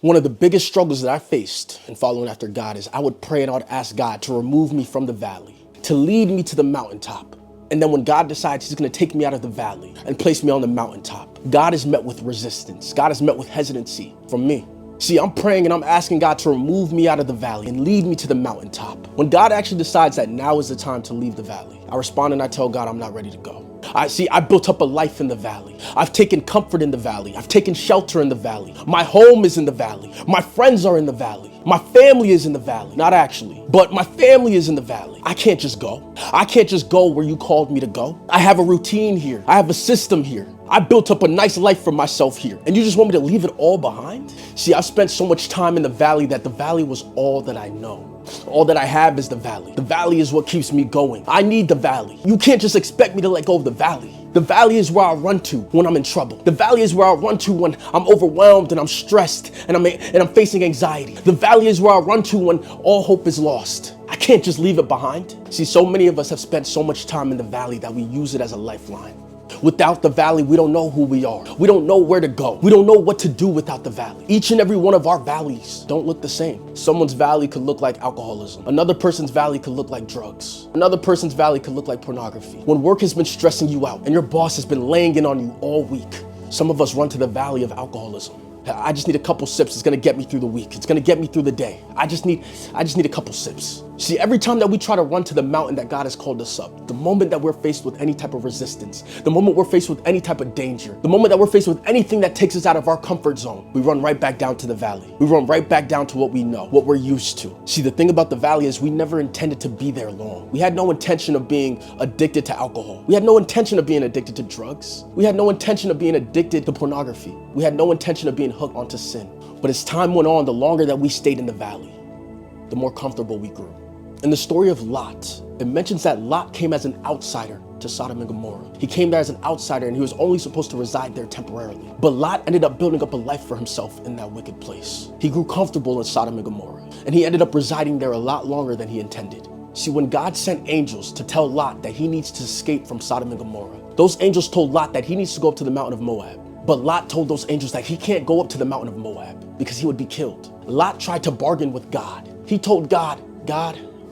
One of the biggest struggles that I faced in following after God is I would pray and I would ask God to remove me from the valley, to lead me to the mountaintop. And then when God decides he's going to take me out of the valley and place me on the mountaintop, God is met with resistance. God is met with hesitancy from me. See, I'm praying and I'm asking God to remove me out of the valley and lead me to the mountaintop. When God actually decides that now is the time to leave the valley, I respond and I tell God I'm not ready to go. I built up a life in the valley. I've taken comfort in the valley. I've taken shelter in the valley. My home is in the valley. My friends are in the valley. My family is in the valley. Not actually, but my family is in the valley. I can't just go. I can't just go where you called me to go. I have a routine here. I have a system here. I built up a nice life for myself here. And you just want me to leave it all behind? See, I spent so much time in the valley that the valley was all that I know. All that I have is the valley. The valley is what keeps me going. I need the valley. You can't just expect me to let go of the valley. The valley is where I run to when I'm in trouble. The valley is where I run to when I'm overwhelmed and I'm stressed and I'm facing anxiety. The valley is where I run to when all hope is lost. I can't just leave it behind. See, so many of us have spent so much time in the valley that we use it as a lifeline. Without the valley, we don't know who we are. We don't know where to go. We don't know what to do without the valley. Each and every one of our valleys don't look the same. Someone's valley could look like alcoholism. Another person's valley could look like drugs. Another person's valley could look like pornography. When work has been stressing you out and your boss has been laying in on you all week, some of us run to the valley of alcoholism. I just need a couple sips. It's gonna get me through the week. It's gonna get me through the day. I just need a couple sips. See, every time that we try to run to the mountain that God has called us up, the moment that we're faced with any type of resistance, the moment we're faced with any type of danger, the moment that we're faced with anything that takes us out of our comfort zone, we run right back down to the valley. We run right back down to what we know, what we're used to. See, the thing about the valley is we never intended to be there long. We had no intention of being addicted to alcohol. We had no intention of being addicted to drugs. We had no intention of being addicted to pornography. We had no intention of being hooked onto sin. But as time went on, the longer that we stayed in the valley, the more comfortable we grew. In the story of Lot, it mentions that Lot came as an outsider to Sodom and Gomorrah. He came there as an outsider and he was only supposed to reside there temporarily. But Lot ended up building up a life for himself in that wicked place. He grew comfortable in Sodom and Gomorrah and he ended up residing there a lot longer than he intended. See, when God sent angels to tell Lot that he needs to escape from Sodom and Gomorrah, those angels told Lot that he needs to go up to the mountain of Moab. But Lot told those angels that he can't go up to the mountain of Moab because he would be killed. Lot tried to bargain with God. He told God,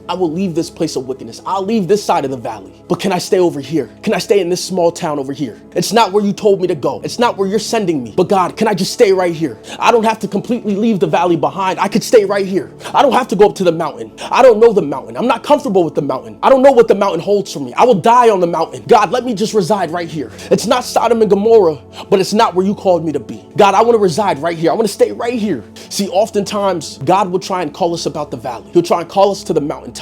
I will leave this place of wickedness. I'll leave this side of the valley. But can I stay over here? Can I stay in this small town over here? It's not where you told me to go. It's not where you're sending me. But God, can I just stay right here? I don't have to completely leave the valley behind. I could stay right here. I don't have to go up to the mountain. I don't know the mountain. I'm not comfortable with the mountain. I don't know what the mountain holds for me. I will die on the mountain. God, let me just reside right here. It's not Sodom and Gomorrah, but it's not where you called me to be. God, I want to reside right here. I want to stay right here. See, oftentimes God will try and call us about the valley. He'll try and call us to the mountaintop.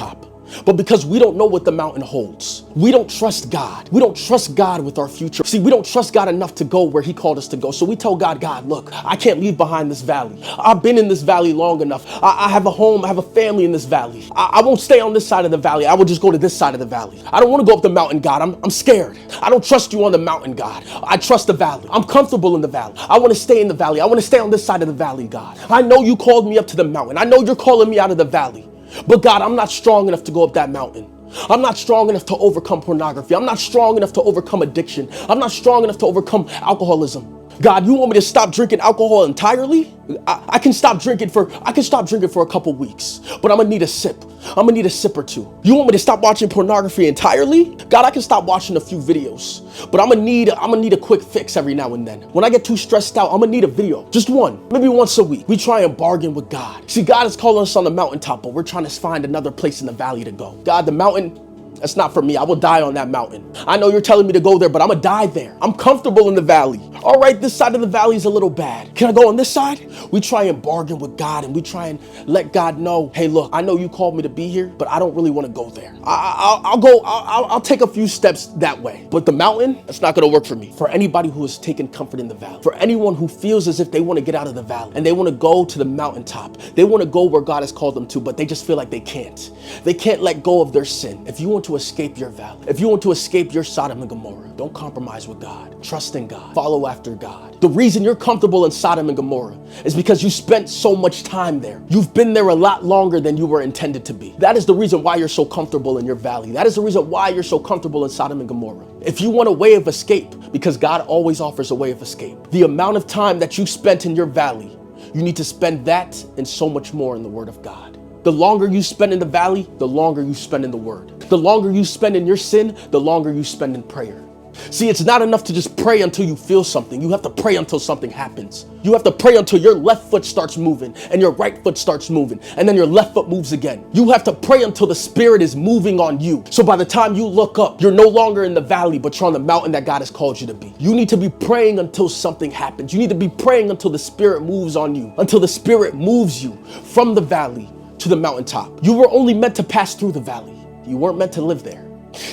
But because we don't know what the mountain holds, we don't trust God. We don't trust God with our future. See, we don't trust God enough to go where he called us to go. So we tell God, look, I can't leave behind this valley. I've been in this valley long enough. I have a home. I have a family in this valley. I won't stay on this side of the valley. I will just go to this side of the valley. I don't want to go up the mountain, God. I'm scared. I don't trust you on the mountain, God. I trust the valley. I'm comfortable in the valley. I want to stay in the valley. I want to stay on this side of the valley, God. I know you called me up to the mountain. I know you're calling me out of the valley. But God, I'm not strong enough to go up that mountain. I'm not strong enough to overcome pornography. I'm not strong enough to overcome addiction. I'm not strong enough to overcome alcoholism. God, you want me to stop drinking alcohol entirely? I can stop drinking for a couple weeks, but I'm gonna need a sip. I'm gonna need a sip or two. You want me to stop watching pornography entirely? God, I can stop watching a few videos, but I'm gonna need a quick fix every now and then. When I get too stressed out, I'm gonna need a video. Just one, maybe once a week. We try and bargain with God. See, God is calling us on the mountaintop, but we're trying to find another place in the valley to go. God, the mountain, that's not for me. I will die on that mountain. I know you're telling me to go there, but I'm gonna die there. I'm comfortable in the valley. All right, this side of the valley is a little bad. Can I go on this side? We try and bargain with God and we try and let God know, hey, look, I know you called me to be here, but I don't really want to go there. I'll take a few steps that way. But the mountain, that's not gonna work for me. For anybody who has taken comfort in the valley, for anyone who feels as if they want to get out of the valley and they want to go to the mountaintop, they want to go where God has called them to, but they just feel like they can't. They can't let go of their sin. If you want to escape your valley, if you want to escape your Sodom and Gomorrah, don't compromise with God. Trust in God. Follow after God. The reason you're comfortable in Sodom and Gomorrah is because you spent so much time there. You've been there a lot longer than you were intended to be. That is the reason why you're so comfortable in your valley. That is the reason why you're so comfortable in Sodom and Gomorrah. If you want a way of escape, because God always offers a way of escape, the amount of time that you spent in your valley You need to spend that and so much more in the Word of God. The longer you spend in the valley, the longer you spend in the Word. The longer you spend in your sin, the longer you spend in prayer. See, it's not enough to just pray until you feel something. You have to pray until something happens. You have to pray until your left foot starts moving and your right foot starts moving, and then your left foot moves again. You have to pray until the Spirit is moving on you. So by the time you look up, you're no longer in the valley, but you're on the mountain that God has called you to be. You need to be praying until something happens. You need to be praying until the Spirit moves on you, until the Spirit moves you from the valley to the mountaintop. You were only meant to pass through the valley. You weren't meant to live there.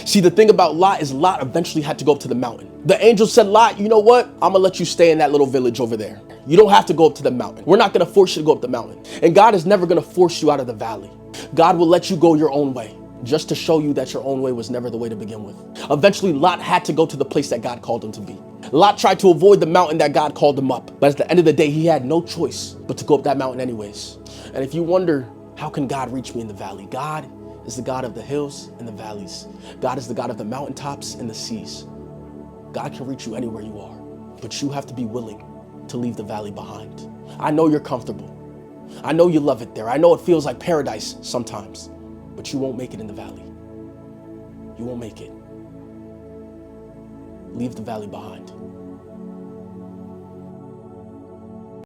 See, the thing about Lot is Lot eventually had to go up to the mountain. The angel said, Lot, you know what? I'm gonna let you stay in that little village over there. You don't have to go up to the mountain. We're not gonna force you to go up the mountain. And God is never gonna force you out of the valley. God will let you go your own way, just to show you that your own way was never the way to begin with. Eventually, Lot had to go to the place that God called him to be. Lot tried to avoid the mountain that God called him up, but at the end of the day, he had no choice but to go up that mountain anyways. And if you wonder, how can God reach me in the valley? God is the God of the hills and the valleys. God is the God of the mountaintops and the seas. God can reach you anywhere you are, but you have to be willing to leave the valley behind. I know you're comfortable. I know you love it there. I know it feels like paradise sometimes, but you won't make it in the valley. You won't make it. Leave the valley behind.